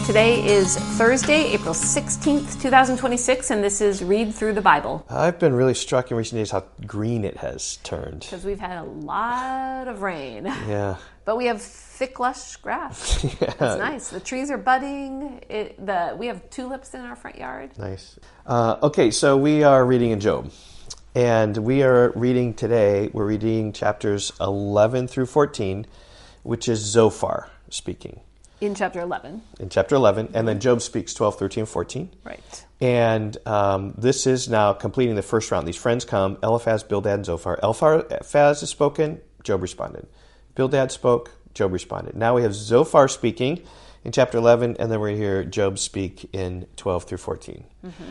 Today is Thursday, April 16th, 2026, and this is Read Through the Bible. I've been really struck in recent days how green it has turned. Because we've had a lot of rain. Yeah. But we have thick, lush grass. Yeah. It's nice. The trees are budding. We have tulips in our front yard. Nice. Okay, so we are reading in Job. And we are reading today, we're reading chapters 11 through 14, which is Zophar speaking. In chapter 11. In chapter 11. And then Job speaks 12, 13, 14. Right. And this is now completing the first round. These friends come, Eliphaz, Bildad, and Zophar. Eliphaz has spoken, Job responded. Bildad spoke, Job responded. Now we have Zophar speaking in chapter 11, and then we're going to hear Job speak in 12 through 14. Mm-hmm.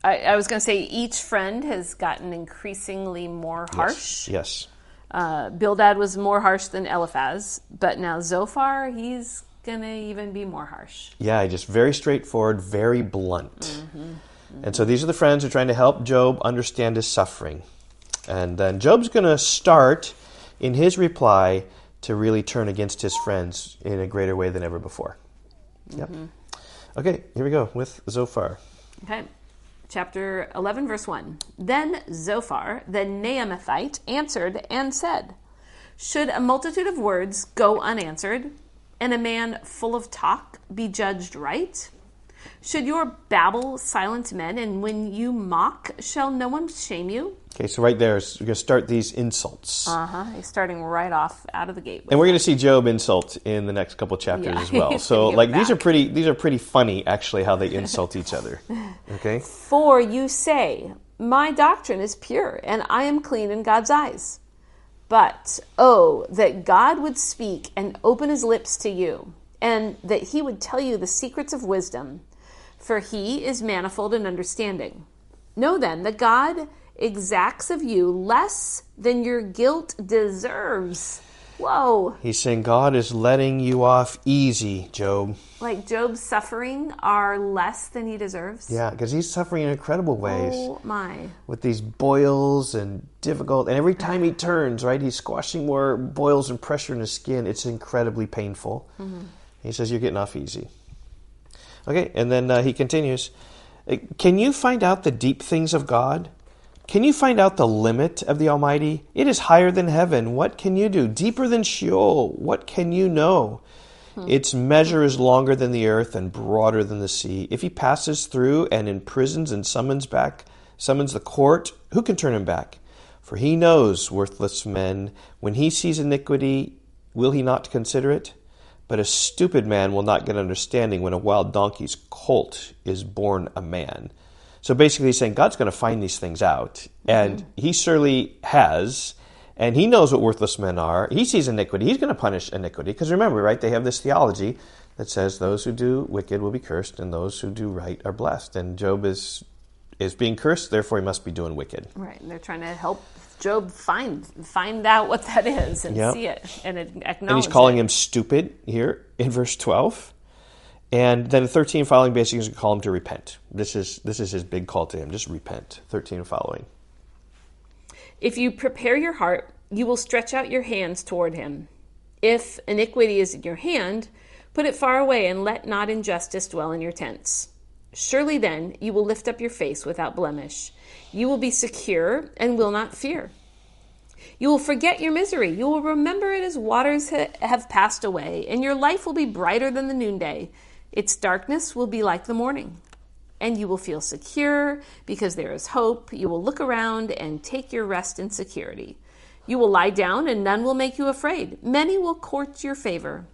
I was going to say each friend has gotten increasingly more harsh. Yes. Bildad was more harsh than Eliphaz, but now Zophar, he's going to even be more harsh. Yeah, just very straightforward, very blunt. Mm-hmm. Mm-hmm. And so these are the friends who are trying to help Job understand his suffering. And then Job's going to start in his reply to really turn against his friends in a greater way than ever before. Yep. Mm-hmm. Okay, here we go with Zophar. Okay. Chapter 11, verse 1. Then Zophar, the Naamathite, answered and said, "Should a multitude of words go unanswered, and a man full of talk be judged right? Should your babble silence men, and when you mock, shall no one shame you?" Okay, so right there, we're going to start these insults. He's starting right off out of the gate. And we're going to see Job insult in the next couple chapters as well. So, these are pretty funny, actually, how they insult each other. Okay? "For you say, my doctrine is pure, and I am clean in God's eyes. But, oh, that God would speak and open his lips to you, and that he would tell you the secrets of wisdom, for he is manifold in understanding. Know then that God exacts of you less than your guilt deserves." Whoa. He's saying God is letting you off easy, Job. Like Job's suffering are less than he deserves? Yeah, because he's suffering in incredible ways. Oh, my. With these boils and difficult, and every time he turns, right, he's squashing more boils and pressure in his skin. It's incredibly painful. Mm-hmm. He says, you're getting off easy. Okay, and then he continues, "Can you find out the deep things of God? Can you find out the limit of the Almighty? It is higher than heaven. What can you do? Deeper than Sheol. What can you know? Its measure is longer than the earth and broader than the sea. If he passes through and imprisons and summons the court, who can turn him back? For he knows worthless men. When he sees iniquity, will he not consider it? But a stupid man will not get understanding when a wild donkey's colt is born a man." So basically he's saying God's going to find these things out, and he surely has, and he knows what worthless men are. He sees iniquity. He's going to punish iniquity, because remember, right, they have this theology that says those who do wicked will be cursed, and those who do right are blessed. And Job is being cursed, therefore he must be doing wicked. Right, and they're trying to help Job find out what that is and see it and acknowledge it. And he's calling him stupid here in verse 12. And then 13 following basically is going to call him to repent. This is his big call to him. Just repent. 13 following. "If you prepare your heart, you will stretch out your hands toward him. If iniquity is in your hand, put it far away, and let not injustice dwell in your tents. Surely then you will lift up your face without blemish. You will be secure and will not fear. You will forget your misery. You will remember it as waters have passed away, and your life will be brighter than the noonday. Its darkness will be like the morning. And you will feel secure because there is hope. You will look around and take your rest in security. You will lie down and none will make you afraid. Many will court your favor.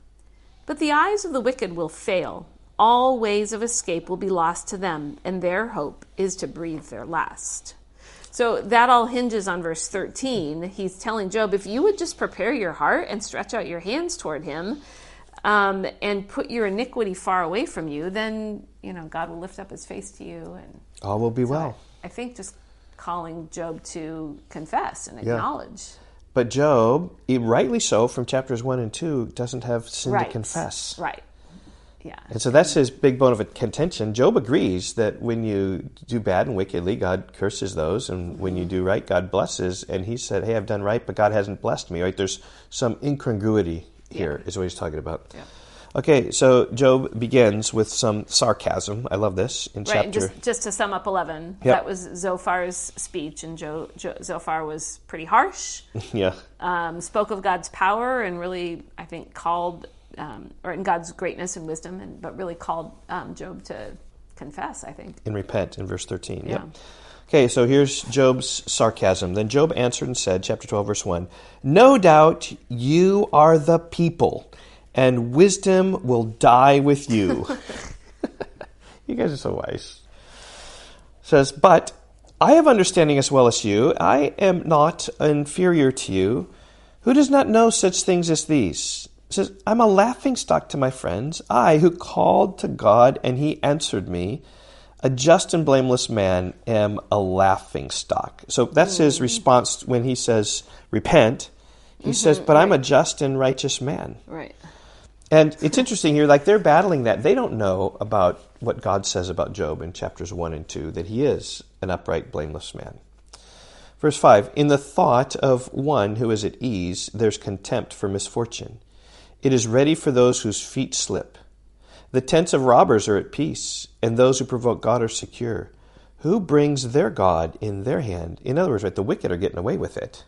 But the eyes of the wicked will fail. All ways of escape will be lost to them, and their hope is to breathe their last." So that all hinges on verse 13. He's telling Job, if you would just prepare your heart and stretch out your hands toward him, and put your iniquity far away from you, then, God will lift up his face to you. And all will be well. I think just calling Job to confess and acknowledge. But Job, rightly so, from chapters 1 and 2, doesn't have sin to confess. Right. Yeah. And so that's his big bone of contention. Job agrees that when you do bad and wickedly, God curses those, and when you do right, God blesses. And he said, hey, I've done right, but God hasn't blessed me, right? There's some incongruity here, is what he's talking about. Yeah. Okay, so Job begins with some sarcasm. I love this in Right, chapter. and just to sum up 11, Yep. that was Zophar's speech, and Zophar was pretty harsh, Yeah. spoke of God's power, and really, I think, called, or in God's greatness and wisdom, but really called Job to confess, I think. And repent in verse 13. Yeah. Yep. Okay, so here's Job's sarcasm. Then Job answered and said, chapter 12, verse 1, "No doubt you are the people, and wisdom will die with you." You guys are so wise. Says, "But I have understanding as well as you. I am not inferior to you. Who does not know such things as these?" Says, "I'm a laughingstock to my friends. I, who called to God, and he answered me. A just and blameless man am a laughingstock." So that's his response when he says, repent. He says, but I'm a just and righteous man. Right. And it's interesting here, like they're battling that. They don't know about what God says about Job in chapters 1 and 2, that he is an upright, blameless man. Verse 5, "In the thought of one who is at ease, there's contempt for misfortune. It is ready for those whose feet slip. The tents of robbers are at peace, and those who provoke God are secure. Who brings their God in their hand?" In other words, right, the wicked are getting away with it.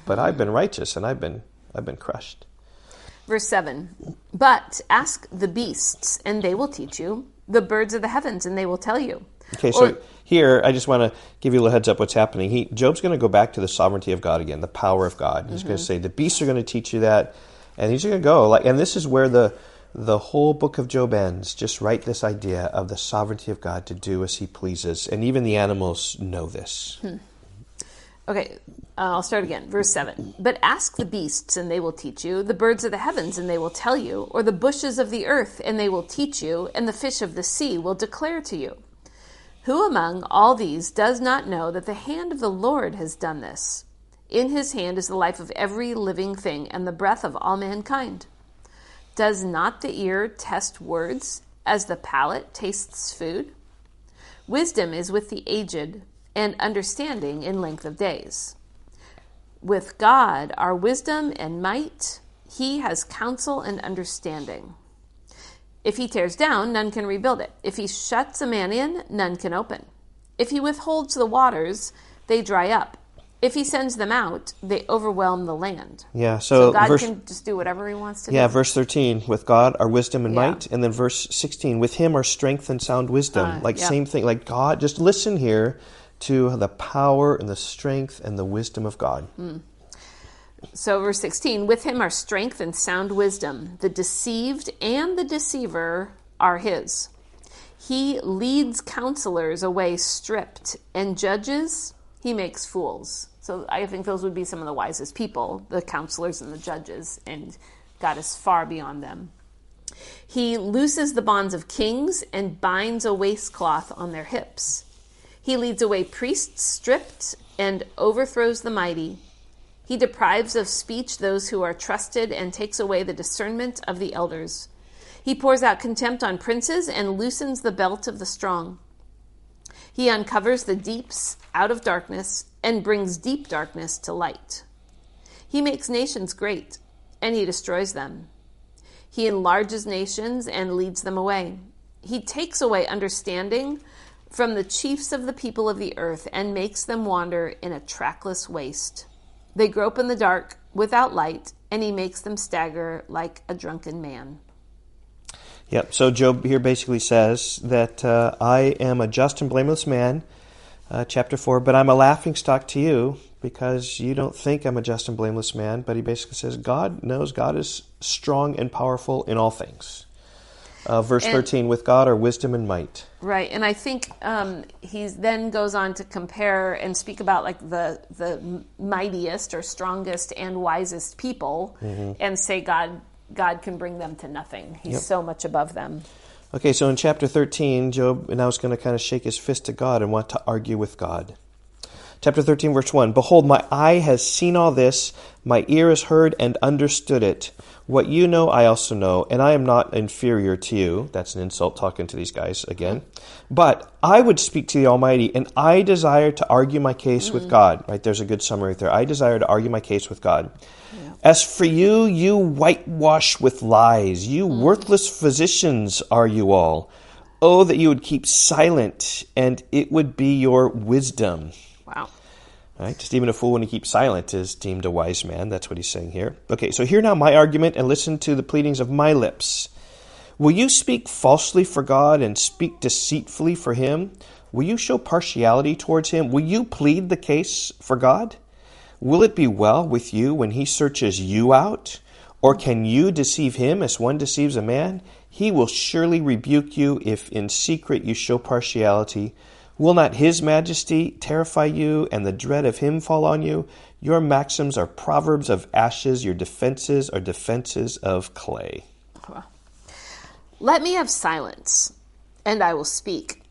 But I've been righteous, and I've been crushed. Verse 7, "But ask the beasts, and they will teach you, the birds of the heavens, and they will tell you." Okay, so here, I just want to give you a little heads up what's happening. Job's going to go back to the sovereignty of God again, the power of God. He's going to say, the beasts are going to teach you that, and he's going to go. And this is where the whole book of Job ends. Just write this idea of the sovereignty of God to do as he pleases. And even the animals know this. Okay, I'll start again. Verse 7. "But ask the beasts, and they will teach you, the birds of the heavens, and they will tell you, or the bushes of the earth, and they will teach you, and the fish of the sea will declare to you. Who among all these does not know that the hand of the Lord has done this? In his hand is the life of every living thing, and the breath of all mankind. Does not the ear test words, as the palate tastes food? Wisdom is with the aged, and understanding in length of days. With God are wisdom and might. He has counsel and understanding. If he tears down, none can rebuild it. If he shuts a man in, none can open. If he withholds the waters, they dry up. If he sends them out, they overwhelm the land." Yeah, So God can just do whatever he wants to do. Yeah, verse 13, "With God are wisdom and Yeah. might." And then verse 16, "With him are strength and sound wisdom." Yeah. Same thing, like God, just listen here to the power and the strength and the wisdom of God. So verse 16, "With him are strength and sound wisdom. The deceived and the deceiver are his. He leads counselors away stripped, and judges he makes fools." So I think those would be some of the wisest people, the counselors and the judges, and God is far beyond them. "He looses the bonds of kings and binds a waistcloth on their hips. He leads away priests stripped and overthrows the mighty. He deprives of speech those who are trusted and takes away the discernment of the elders. He pours out contempt on princes and loosens the belt of the strong. He uncovers the deeps out of darkness and brings deep darkness to light. He makes nations great, and he destroys them. He enlarges nations and leads them away. He takes away understanding from the chiefs of the people of the earth and makes them wander in a trackless waste. They grope in the dark without light, and he makes them stagger like a drunken man." Yep, so Job here basically says that I am a just and blameless man, chapter 4, "but I'm a laughingstock to you because you don't think I'm a just and blameless man." But he basically says God knows God is strong and powerful in all things. Verse 13, "With God are wisdom and might." Right, and I think he then goes on to compare and speak about like the mightiest or strongest and wisest people, and say God can bring them to nothing. He's so much above them. Okay, so in chapter 13, Job now is going to kind of shake his fist at God and want to argue with God. Chapter 13, verse 1, "Behold, my eye has seen all this, my ear has heard and understood it. What you know, I also know, and I am not inferior to you." That's an insult talking to these guys again. "But I would speak to the Almighty, and I desire to argue my case with God." Right, there's a good summary right there. I desire to argue my case with God. Yeah. As for you, you whitewash with lies. You worthless physicians are you all. Oh, that you would keep silent, and it would be your wisdom. Wow. Right? Just even a fool when he keeps silent is deemed a wise man. That's what he's saying here. Okay, so hear now my argument and listen to the pleadings of my lips. Will you speak falsely for God and speak deceitfully for him? Will you show partiality towards him? Will you plead the case for God? Will it be well with you when he searches you out? Or can you deceive him as one deceives a man? He will surely rebuke you if in secret you show partiality. Will not his majesty terrify you and the dread of him fall on you? Your maxims are proverbs of ashes. Your defenses are defenses of clay. Let me have silence, and I will speak,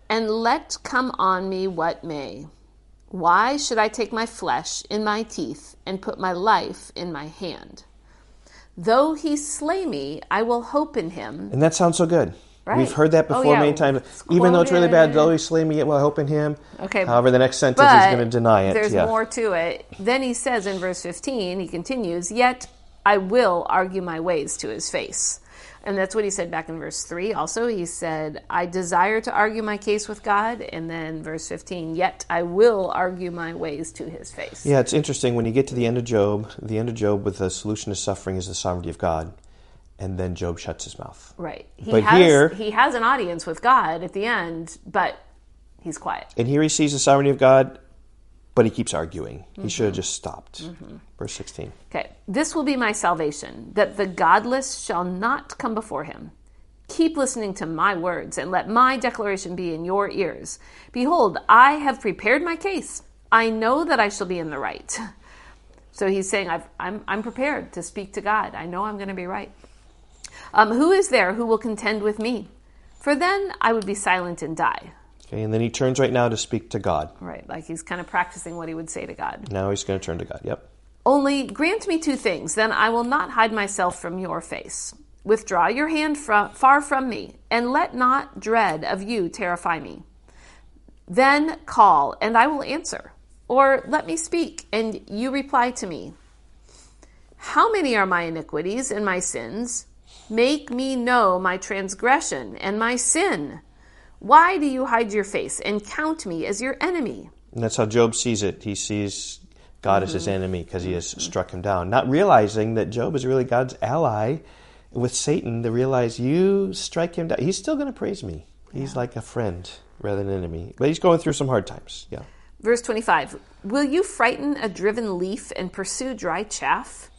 and let come on me what may. Why should I take my flesh in my teeth and put my life in my hand? Though he slay me, I will hope in him. And that sounds so good. Right. We've heard that before many times. Even though it's really bad, though he slay me, yet will I hope in him. Okay. However, the next sentence is going to deny it. There's more to it. Then he says in verse 15, he continues, yet I will argue my ways to his face. And that's what he said back in verse 3 also. He said, I desire to argue my case with God. And then verse 15, yet I will argue my ways to his face. Yeah, it's interesting. When you get to the end of Job with the solution to suffering is the sovereignty of God. And then Job shuts his mouth. Right. He has an audience with God at the end, but he's quiet. And here he sees the sovereignty of God, but he keeps arguing. He should have just stopped. Verse 16. Okay. This will be my salvation, that the godless shall not come before him. Keep listening to my words, and let my declaration be in your ears. Behold, I have prepared my case. I know that I shall be in the right. So he's saying, I'm prepared to speak to God. I know I'm going to be right. Who is there who will contend with me? For then I would be silent and die. Okay, and then he turns right now to speak to God. Right, like he's kind of practicing what he would say to God. Now he's going to turn to God, yep. Only grant me two things, then I will not hide myself from your face. Withdraw your hand far from me, and let not dread of you terrify me. Then call, and I will answer. Or let me speak, and you reply to me. How many are my iniquities and my sins? Make me know my transgression and my sin. Why do you hide your face and count me as your enemy? And that's how Job sees it. He sees God as his enemy because he has struck him down. Not realizing that Job is really God's ally with Satan to realize you strike him down. He's still going to praise me. He's like a friend rather than an enemy. But he's going through some hard times. Yeah. Verse 25. Will you frighten a driven leaf and pursue dry chaff?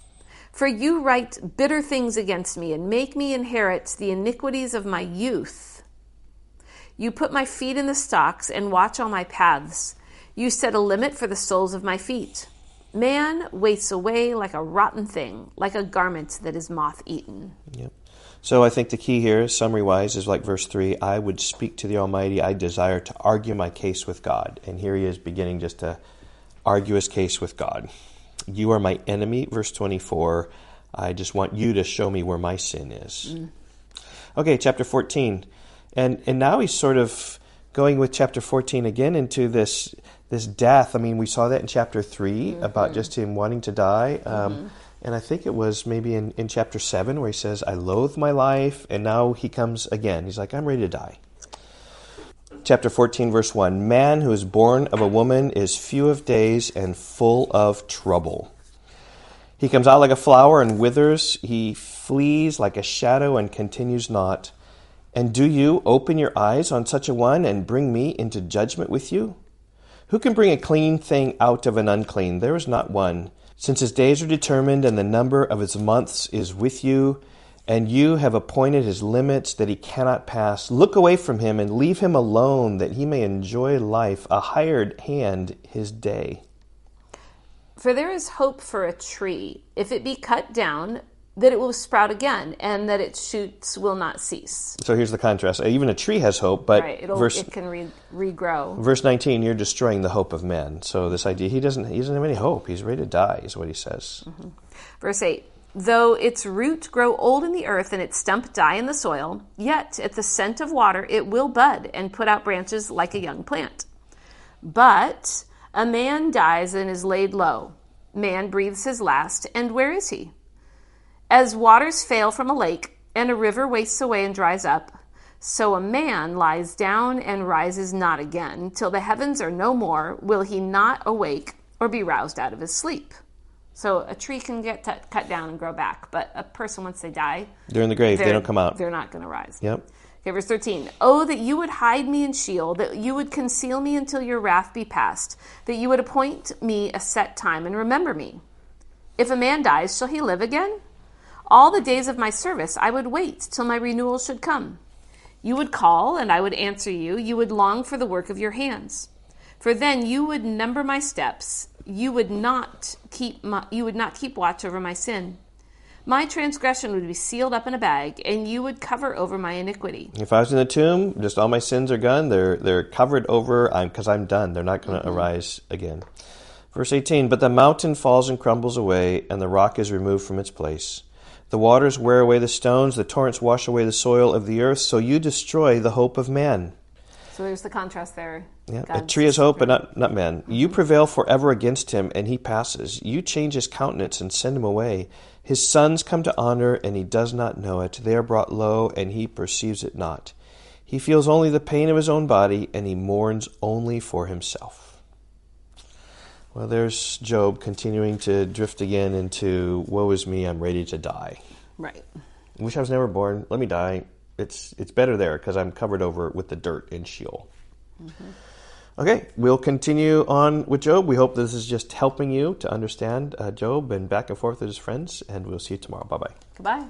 For you write bitter things against me and make me inherit the iniquities of my youth. You put my feet in the stocks and watch all my paths. You set a limit for the soles of my feet. Man wastes away like a rotten thing, like a garment that is moth-eaten. Yep. So I think the key here, summary-wise, is like verse 3, I would speak to the Almighty. I desire to argue my case with God. And here he is beginning just to argue his case with God. You are my enemy, verse 24. I just want you to show me where my sin is. Okay, chapter 14. And now he's sort of going with chapter 14 again into this death. I mean, we saw that in chapter 3 about just him wanting to die. And I think it was maybe in chapter 7 where he says, I loathe my life. And now he comes again. He's like, I'm ready to die. Chapter 14, verse 1. Man who is born of a woman is few of days and full of trouble. He comes out like a flower and withers. He flees like a shadow and continues not. And do you open your eyes on such a one and bring me into judgment with you? Who can bring a clean thing out of an unclean? There is not one. Since his days are determined and the number of his months is with you, and you have appointed his limits that he cannot pass, look away from him and leave him alone that he may enjoy life, a hired hand his day. For there is hope for a tree, if it be cut down, that it will sprout again, and that its shoots will not cease. So here's the contrast. Even a tree has hope, but right, it can regrow. Verse 19, you're destroying the hope of men. So this idea, he doesn't have any hope. He's ready to die, is what he says. Verse 8, though its root grow old in the earth and its stump die in the soil, yet at the scent of water it will bud and put out branches like a young plant. But a man dies and is laid low. man breathes his last, and where is he? As waters fail from a lake, and a river wastes away and dries up, so a man lies down and rises not again. Till the heavens are no more, will he not awake or be roused out of his sleep. So a tree can get cut down and grow back, but a person, once they die, They're in the grave. They don't come out. They're not going to rise. Yep. Okay, verse 13. Oh, that you would hide me in Sheol, that you would conceal me until your wrath be past, that you would appoint me a set time and remember me. If a man dies, shall he live again? All the days of my service I would wait till my renewal should come. You would call, and I would answer you. You would long for the work of your hands. For then you would number my steps. You would not keep watch over my sin. My transgression would be sealed up in a bag, and you would cover over my iniquity. If I was in the tomb, just all my sins are gone. They're covered over because I'm done. They're not going to arise again. Verse 18, but the mountain falls and crumbles away, and the rock is removed from its place. The waters wear away the stones, the torrents wash away the soil of the earth, so you destroy the hope of man. So there's the contrast there. Yeah, a tree is hope, but not man. You prevail forever against him, and he passes. You change his countenance and send him away. His sons come to honor, and he does not know it. They are brought low, and he perceives it not. He feels only the pain of his own body, and he mourns only for himself. Well, there's Job continuing to drift again into, woe is me, I'm ready to die. Right. I wish I was never born. Let me die. It's better there because I'm covered over with the dirt in Sheol. Mm-hmm. Okay, we'll continue on with Job. We hope this is just helping you to understand Job and back and forth with his friends, and we'll see you tomorrow. Bye-bye. Goodbye.